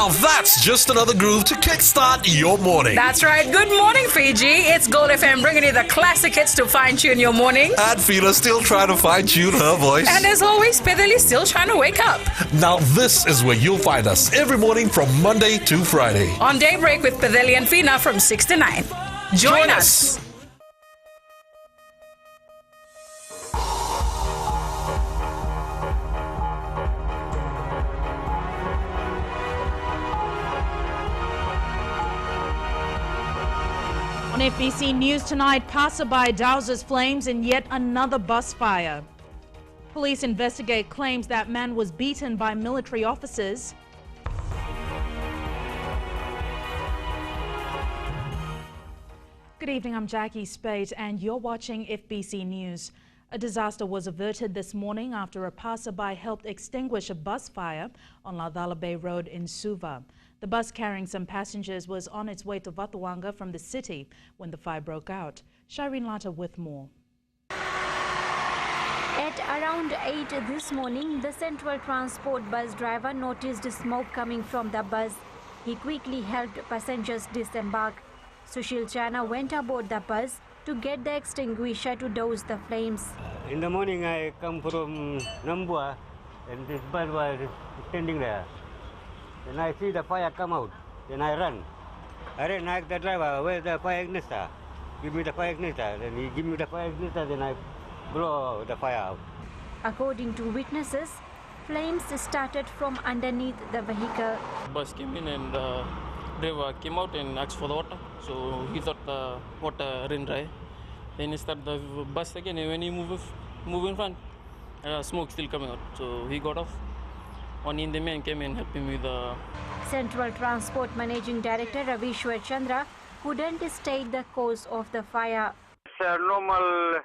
Now that's just another groove to kickstart your morning. That's right. Good morning, Fiji. It's Gold FM bringing you the classic hits to fine-tune your morning. And Fila still trying to fine-tune her voice. And as always, Pedali still trying to wake up. Now this is where you'll find us every morning from Monday to Friday. On Daybreak with Pedali and Fina from 6 to 9. Join us. On FBC News tonight, passerby douses flames in yet another bus fire. Police investigate claims that man was beaten by military officers. Good evening, I'm Jackie Spate and you're watching FBC News. A disaster was averted this morning after a passerby helped extinguish a bus fire on Laudala Bay Road in Suva. The bus carrying some passengers was on its way to Vatuanga from the city when the fire broke out. Shireen Lata with more. At around 8 this morning, the Central Transport bus driver noticed smoke coming from the bus. He quickly helped passengers disembark. Sushil Chana went aboard the bus to get the extinguisher to douse the flames. In the morning, I come from Nambua and this bus was standing there. Then I see the fire come out. Then I run. I ask the driver, where's the fire ignitor? Give me the fire ignitor. Then he give me the fire ignitor, then I blow the fire out. According to witnesses, flames started from underneath the vehicle. Bus came in and driver came out and asked for the water. So he thought the water ran dry. Then he started the bus again, and when he move in front, smoke still coming out. So he got off. One in the man came and helped him with the... Central Transport Managing Director Ravishwar Chandra couldn't state the cause of the fire. It's normal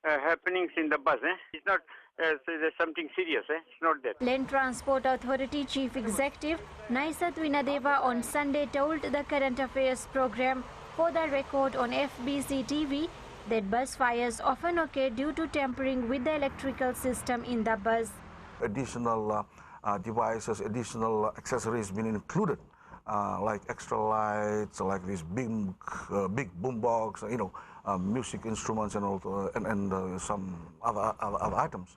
happenings in the bus. It's not there's something serious. It's not that. Land Transport Authority Chief Executive Naisat Vinadeva on Sunday told the Current Affairs program For the Record on FBCTV that bus fires often occur due to tampering with the electrical system in the bus. Additional devices, additional accessories being included, like extra lights, like this big boom box, music instruments and all, and some other items,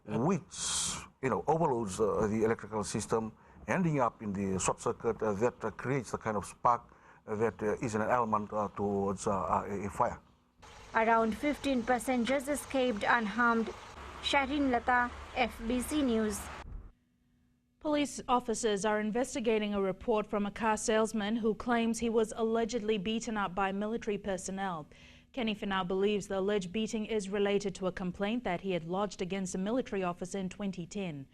which overloads the electrical system, ending up in the short circuit that creates the kind of spark that is an element towards a fire. Around 15 passengers escaped unharmed. Shireen Lata, FBC News. Police officers are investigating a report from a car salesman who claims he was allegedly beaten up by military personnel. Kenny Finau believes the alleged beating is related to a complaint that he had lodged against a military officer in 2010.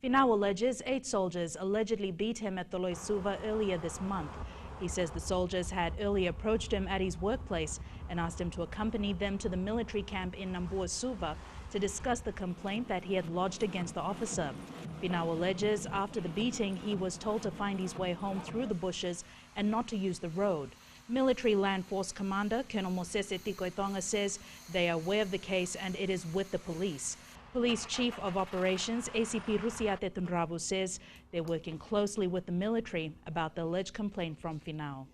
Finau alleges 8 soldiers allegedly beat him at Toloi Suva earlier this month. He says the soldiers had earlier approached him at his workplace and asked him to accompany them to the military camp in Nambua Suva to discuss the complaint that he had lodged against the officer. Finau alleges after the beating, he was told to find his way home through the bushes and not to use the road. Military Land Force Commander Colonel Mosese Tikoitonga says they are aware of the case and it is with the police. Police Chief of Operations ACP Rusiate Tunrabu says they're working closely with the military about the alleged complaint from Finau.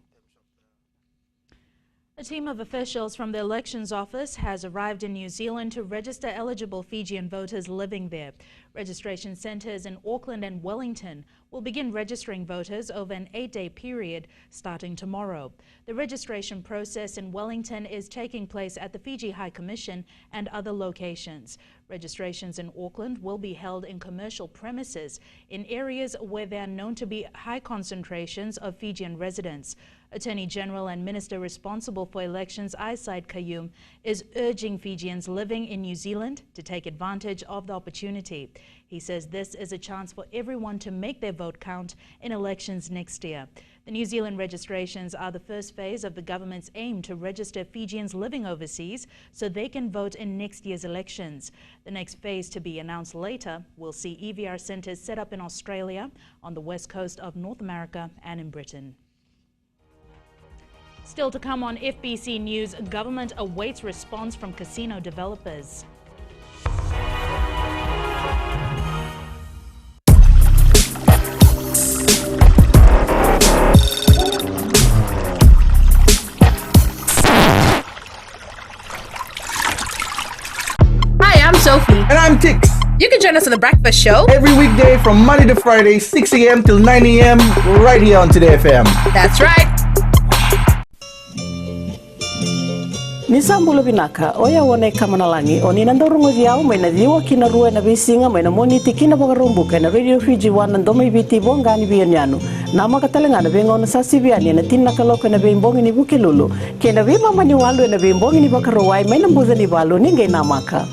A team of officials from the Elections Office has arrived in New Zealand to register eligible Fijian voters living there. Registration centres in Auckland and Wellington will begin registering voters over an 8-day period starting tomorrow. The registration process in Wellington is taking place at the Fiji High Commission and other locations. Registrations in Auckland will be held in commercial premises in areas where there are known to be high concentrations of Fijian residents. Attorney General and Minister responsible for elections Iside Kayum is urging Fijians living in New Zealand to take advantage of the opportunity. He says this is a chance for everyone to make their vote count in elections next year. The New Zealand registrations are the first phase of the government's aim to register Fijians living overseas so they can vote in next year's elections. The next phase, to be announced later, will see EVR centres set up in Australia, on the west coast of North America and in Britain. Still to come on FBC News, government awaits response from casino developers. Sophie. And I'm Tix. You can join us on The Breakfast Show every weekday from Monday to Friday, 6 a.m. till 9 a.m. right here on Today FM. That's right. Nisambulo binaka oya wone kamanalangi oni nandorungo diao mena diwa kina rua na bisinga mena moniti kina bagarumbuka na Radio Fiji wana ndoma ibiti bongani bianyano nama katalengana bengo na sasibiani na tinna kaloka na bembongi ni bukilulu kena bima mani walu na bembongi ni bakarowai mena mbuza ni balu ninge namaka.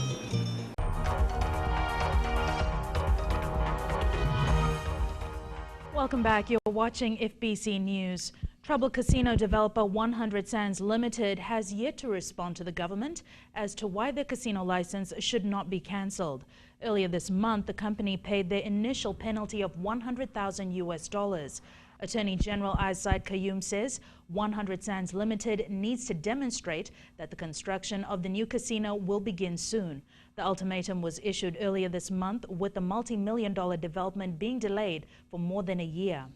Welcome back. You're watching FBC News. Troubled casino developer 100 Sands Limited has yet to respond to the government as to why their casino license should not be cancelled. Earlier this month, the company paid their initial penalty of $100,000. Attorney General Aisaid Qayyum says 100 Sands Limited needs to demonstrate that the construction of the new casino will begin soon. The ultimatum was issued earlier this month, with the multi-million-dollar development being delayed for more than a year.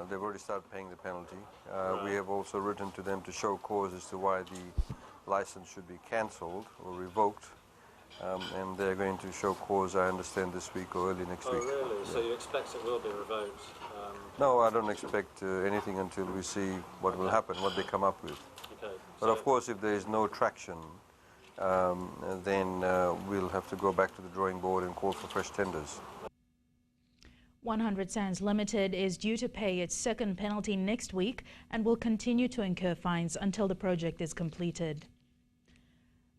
They've already started paying the penalty. We have also written to them to show cause as to why the license should be cancelled or revoked. And they're going to show cause, I understand, this week or early next week. Oh, really? Yeah. So you expect it will be revoked? No, I don't expect anything until we see what will happen, what they come up with. Okay. But of course, if there is no traction, then we'll have to go back to the drawing board and call for fresh tenders. 100 Sands Limited is due to pay its second penalty next week and will continue to incur fines until the project is completed.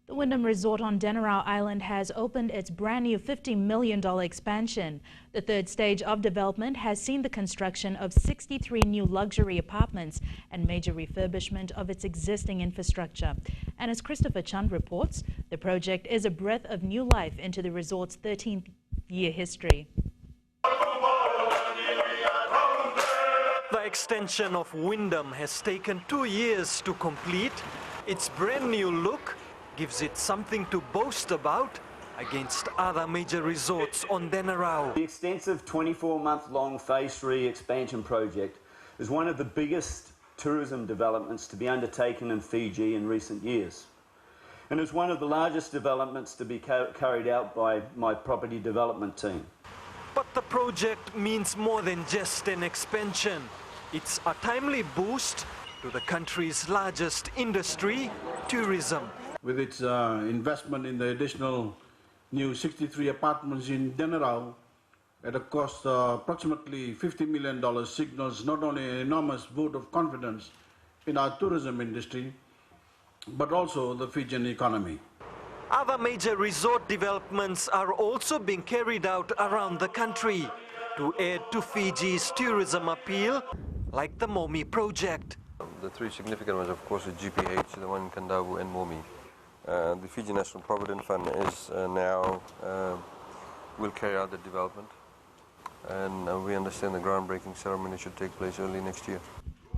The Wyndham Resort on Denarau Island has opened its brand new $50 million expansion. The third stage of development has seen the construction of 63 new luxury apartments and major refurbishment of its existing infrastructure. And as Christopher Chand reports, the project is a breath of new life into the resort's 13th-year history. The extension of Wyndham has taken 2 years to complete. Its brand new look gives it something to boast about against other major resorts on Denarau. The extensive 24-month-long Phase 3 expansion project is one of the biggest tourism developments to be undertaken in Fiji in recent years, and is one of the largest developments to be carried out by my property development team. But the project means more than just an expansion. It's a timely boost to the country's largest industry, tourism. With its investment in the additional new 63 apartments in Denarau at a cost of approximately $50 million signals not only an enormous vote of confidence in our tourism industry, but also the Fijian economy. Other major resort developments are also being carried out around the country to add to Fiji's tourism appeal, like the Momi project. The three significant ones, of course, are GPH, the one in Kandavu, and Momi. The Fiji National Provident Fund is now will carry out the development, and we understand the groundbreaking ceremony should take place early next year.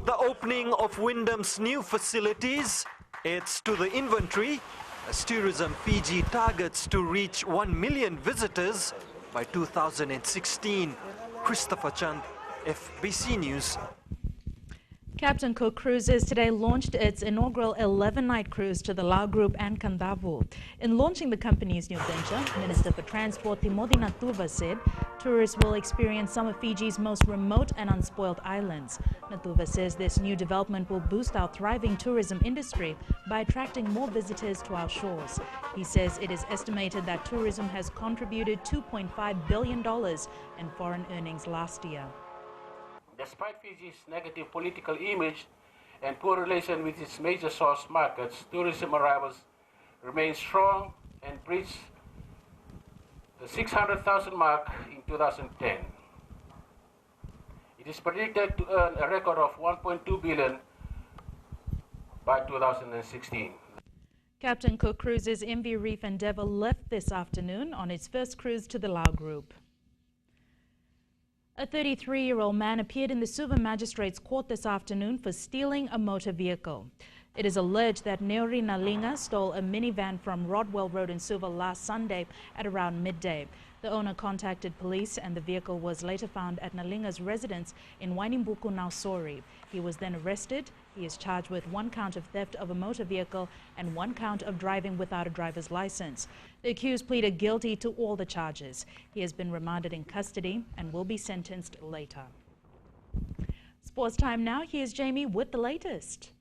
The opening of Wyndham's new facilities adds to the inventory as Tourism Fiji targets to reach 1 million visitors by 2016. Christopher Chand, FBC News. Captain Cook Cruises today launched its inaugural 11-night cruise to the Lau Group and Kandavu. In launching the company's new venture, Minister for Transport Timothy Natuva said tourists will experience some of Fiji's most remote and unspoiled islands. Natuva says this new development will boost our thriving tourism industry by attracting more visitors to our shores. He says it is estimated that tourism has contributed $2.5 billion in foreign earnings last year. Despite Fiji's negative political image and poor relation with its major source markets, tourism arrivals remain strong and reached the 600,000 mark in 2010. It is predicted to earn a record of $1.2 billion by 2016. Captain Cook Cruises MV Reef Endeavour left this afternoon on its first cruise to the Lau Group. A 33-year-old man appeared in the Suva Magistrates Court this afternoon for stealing a motor vehicle. It is alleged that Neori Nalinga stole a minivan from Rodwell Road in Suva last Sunday at around midday. The owner contacted police and the vehicle was later found at Nalinga's residence in Wainimbuku, Nausori. He was then arrested. He is charged with 1 count of theft of a motor vehicle and 1 count of driving without a driver's license. The accused pleaded guilty to all the charges. He has been remanded in custody and will be sentenced later. Sports time now. Here's Jamie with the latest.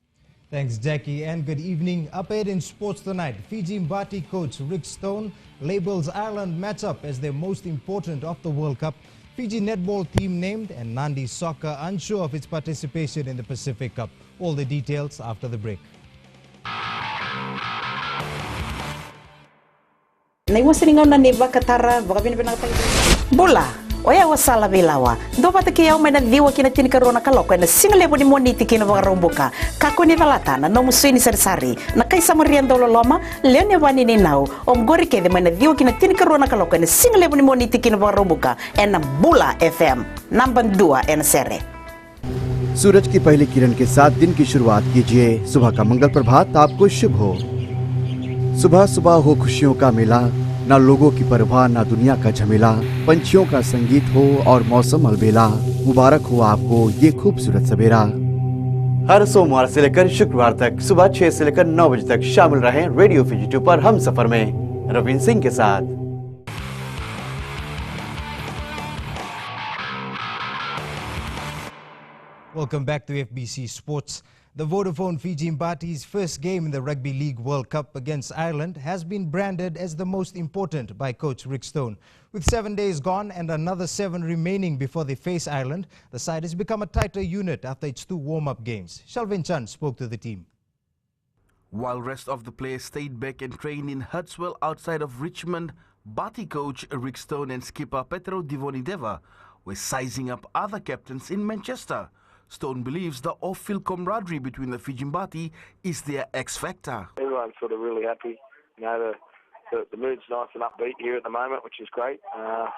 Thanks, Jackie, and good evening. Up ahead in sports tonight, Fiji Mbati coach Rick Stone labels Ireland matchup as their most important of the World Cup. Fiji netball team named, and Nandi soccer unsure of its participation in the Pacific Cup. All the details after the break. Bola, oya wasala bilawa. Do pata kia o mena diwa kina tini karona kaloko na single level ni moniti kina vagarumbuka. Kako ni valata na no musini sari na kaisa mariando loloma leone vani ni nau om gori ke de mena diwa kina tini karona kaloko na single level ni moniti kina vagarumbuka na Bula FM number 2 en sere. सूरज की पहली किरण के साथ दिन की शुरुआत कीजिए। सुबह का मंगल प्रभात आपको शुभ हो। सुबह सुबह हो खुशियों का मेला, ना लोगों की परवाह ना दुनिया का झमेला। पंछियों का संगीत हो और मौसम अलबेला। मुबारक हो आपको ये खूबसूरत सवेरा। हर सोमवार से लेकर शुक्रवार तक सुबह 6 से लेकर 9 बजे तक शामिल रहें रेडियो फिजी 2 पर हम सफर में रविंद्र सिंह के साथ। Welcome back to FBC Sports. The Vodafone Fiji Mbati's first game in the Rugby League World Cup against Ireland has been branded as the most important by coach Rick Stone. With 7 days gone and another 7 remaining before they face Ireland, the side has become a tighter unit after its 2 warm-up games. Shalvin Chand spoke to the team. While rest of the players stayed back and trained in Hudswell outside of Richmond, Mbati coach Rick Stone and skipper Petro Divonideva were sizing up other captains in Manchester. Stone believes the off-field camaraderie between the Fiji Mbati is their X factor. Everyone's sort of really happy. You know, the mood's nice and upbeat here at the moment, which is great.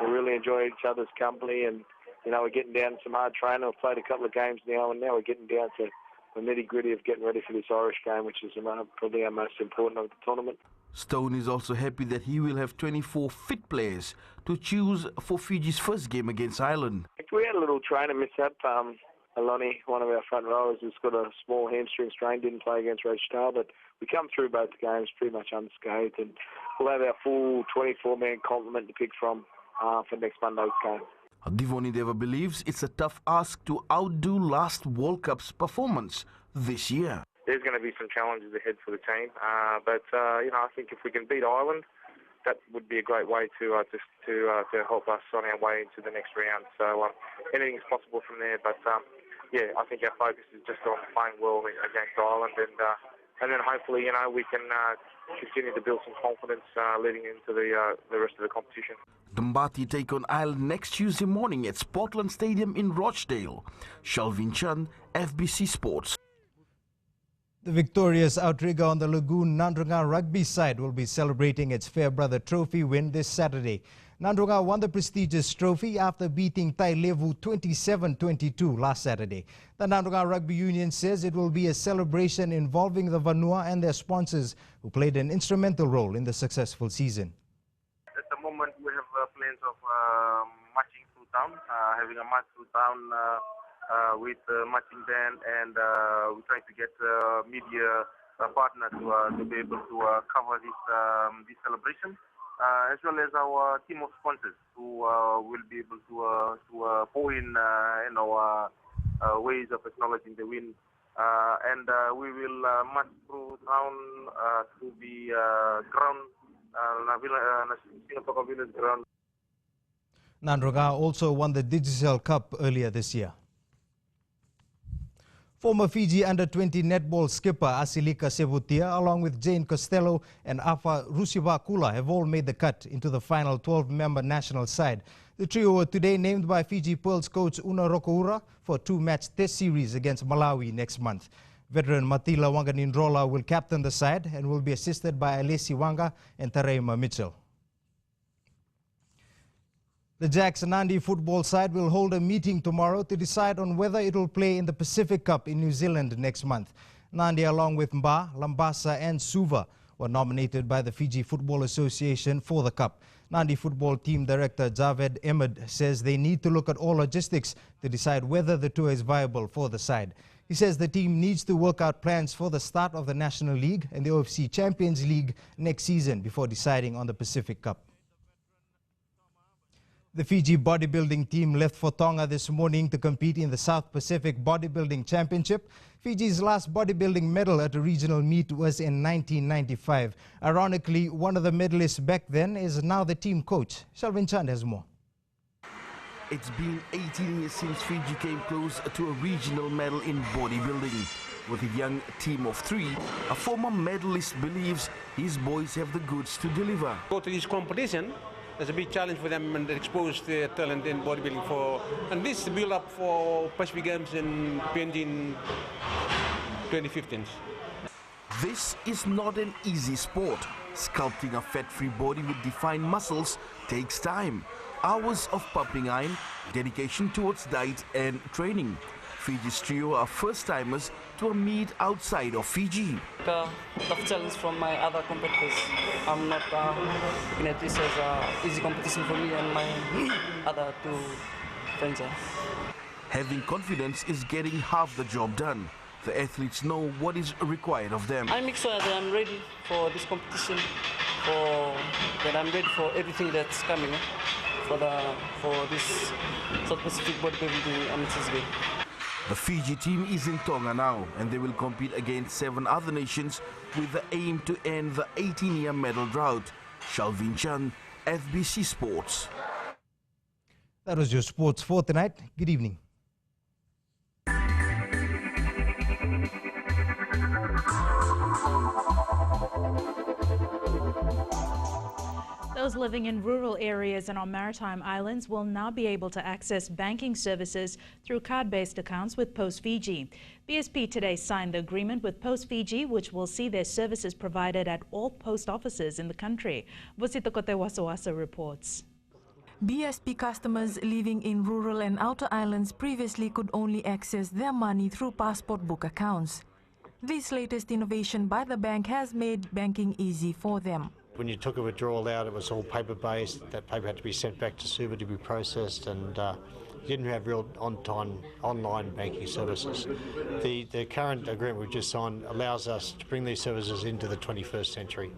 We really enjoy each other's company, and you know, we're getting down to some hard training. We've played a couple of games now, and now we're getting down to the nitty-gritty of getting ready for this Irish game, which is probably our most important of the tournament. Stone is also happy that he will have 24 fit players to choose for Fiji's first game against Ireland. We had a little trainer mishap. Aloni, one of our front rowers, has got a small hamstring strain, didn't play against Rochelle, but we come through both games pretty much unscathed, and we'll have our full 24-man complement to pick from for next Monday's game. Divonideva believes it's a tough ask to outdo last World Cup's performance this year. There's going to be some challenges ahead for the team, but you know, I think if we can beat Ireland, that would be a great way to help us on our way into the next round. So anything's possible from there, but yeah, I think our focus is just on playing well against Ireland, and then hopefully, you know, we can continue to build some confidence leading into the rest of the competition. The Mbati take on Ireland next Tuesday morning at Sportland Stadium in Rochdale. Shalvin Chand, FBC Sports. The victorious outrigger on the Lagoon Nandrunga rugby side will be celebrating its Fairbrother Trophy win this Saturday. Nandrunga won the prestigious trophy after beating Tai Levu 27-22 last Saturday. The Nandrunga Rugby Union says it will be a celebration involving the Vanua and their sponsors who played an instrumental role in the successful season. At the moment we have plans of marching through town, having a march through town with marching band, and we're trying to get media partner to be able to cover this celebration, as well as our team of sponsors who will be able to pour in ways of acknowledging the win, and we will march through town to the ground, Singapore Village ground. Nandrunga also won the Digicel Cup earlier this year. Former Fiji under-20 netball skipper Asilika Sevutia, along with Jane Costello and Afa Rusivakula, have all made the cut into the final 12-member national side. The trio were today named by Fiji Pearls coach Una Rokoura for a 2-match test series against Malawi next month. Veteran Matila Wanganindrola will captain the side and will be assisted by Alessi Wanga and Tareima Mitchell. The Jacks Nandi football side will hold a meeting tomorrow to decide on whether it will play in the Pacific Cup in New Zealand next month. Nandi, along with Mba, Lambasa and Suva, were nominated by the Fiji Football Association for the Cup. Nandi football team director Javed Ahmed says they need to look at all logistics to decide whether the tour is viable for the side. He says the team needs to work out plans for the start of the National League and the OFC Champions League next season before deciding on the Pacific Cup. The Fiji bodybuilding team left for Tonga this morning to compete in the South Pacific Bodybuilding Championship. Fiji's last bodybuilding medal at a regional meet was in 1995. Ironically, one of the medalists back then is now the team coach. Shalvin Chand has more. It's been 18 years since Fiji came close to a regional medal in bodybuilding. With a young team of 3, a former medalist believes his boys have the goods to deliver. Go to this competition. It's a big challenge for them and expose their talent in bodybuilding and this build up for Pacific Games in PNG in 2015. This is not an easy sport. Sculpting a fat-free body with defined muscles takes time. Hours of pumping iron, dedication towards diet and training. Fiji's trio are first-timers to a meet outside of Fiji. Tough challenge from my other competitors. I'm not looking at this as an easy competition for me and my other 2 friends. Having confidence is getting half the job done. The athletes know what is required of them. I make sure that I'm ready for this competition, that I'm ready for everything that's coming for this South Pacific Bodybuilding Amateurs Game. The Fiji team is in Tonga now, and they will compete against 7 other nations with the aim to end the 18-year medal drought. Shalvin Chand, FBC Sports. That was your sports for tonight. Good evening. Those living in rural areas and on maritime islands will now be able to access banking services through card-based accounts with Post Fiji. BSP today signed the agreement with Post Fiji, which will see their services provided at all post offices in the country. Vosita Kote Wasawasa reports. BSP customers living in rural and outer islands previously could only access their money through passport book accounts. This latest innovation by the bank has made banking easy for them. When you took a withdrawal out, it was all paper-based. That paper had to be sent back to Suva to be processed, and you didn't have real on-time online banking services. The current agreement we've just signed allows us to bring these services into the 21st century.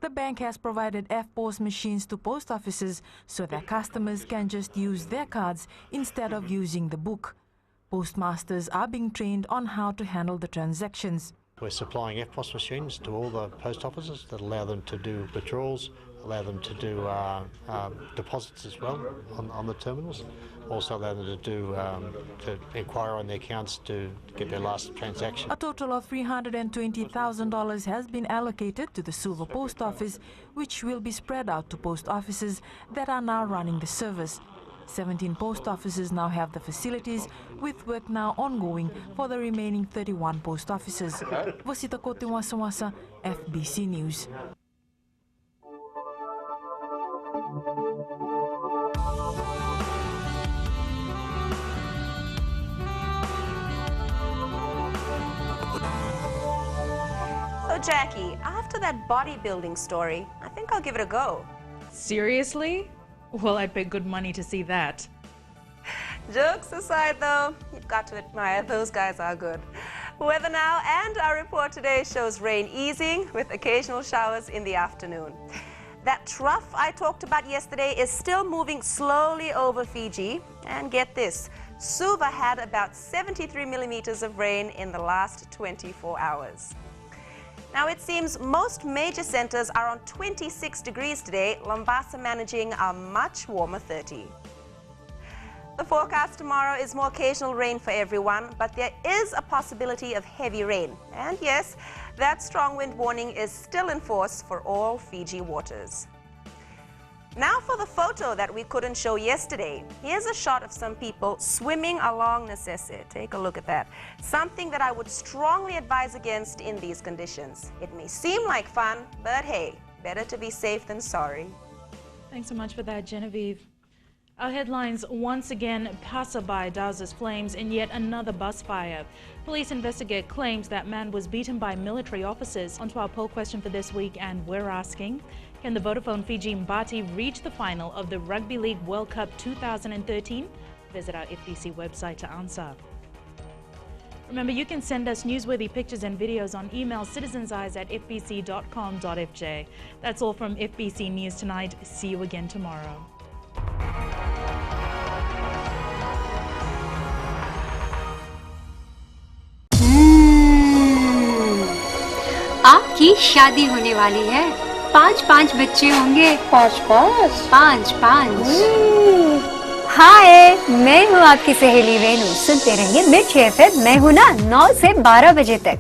The bank has provided FPOS machines to post offices so that customers can just use their cards instead of using the book. Postmasters are being trained on how to handle the transactions. We're supplying FPOS machines to all the post offices that allow them to do withdrawals, allow them to do deposits as well on the terminals, also allow them to do to inquire on their accounts to get their last transaction. A total of $320,000 has been allocated to the Suva Post Office, which will be spread out to post offices that are now running the service. 17 post offices now have the facilities, with work now ongoing for the remaining 31 post offices. Vosita Kote Wasawasa, FBC News. So Jackie, after that bodybuilding story, I think I'll give it a go. Seriously? Well, I'd pay good money to see that. Jokes aside though, you've got to admire those guys are good. Weather now, and our report today shows rain easing with occasional showers in the afternoon. That trough I talked about yesterday is still moving slowly over Fiji. And get this, Suva had about 73 millimeters of rain in the last 24 hours. Now it seems most major centers are on 26 degrees today, Lombasa managing a much warmer 30. The forecast tomorrow is more occasional rain for everyone, but there is a possibility of heavy rain. And yes, that strong wind warning is still in force for all Fiji waters. Now for the photo that we couldn't show yesterday. Here's a shot of some people swimming along Nesese. Take a look at that. Something that I would strongly advise against in these conditions. It may seem like fun, but hey, better to be safe than sorry. Thanks so much for that, Genevieve. Our headlines: once again, passerby douses flames in yet another bus fire. Police investigate claims that man was beaten by military officers. On to our poll question for this week, and we're asking, Can the Vodafone Fiji Mbati reach the final of the Rugby League World Cup 2013? Visit our FBC website to answer. Remember, you can send us newsworthy pictures and videos on email citizenseyes@fbc.com.fj. That's all from FBC News tonight. See you again tomorrow. आपकी शादी होने वाली है, 5 बच्चे होंगे। 5 हाय, मैं हूँ आपकी सहेली रेनू। सुनते रहिए मिर्च FM। मैं हूँ ना 9 से 12 बजे तक।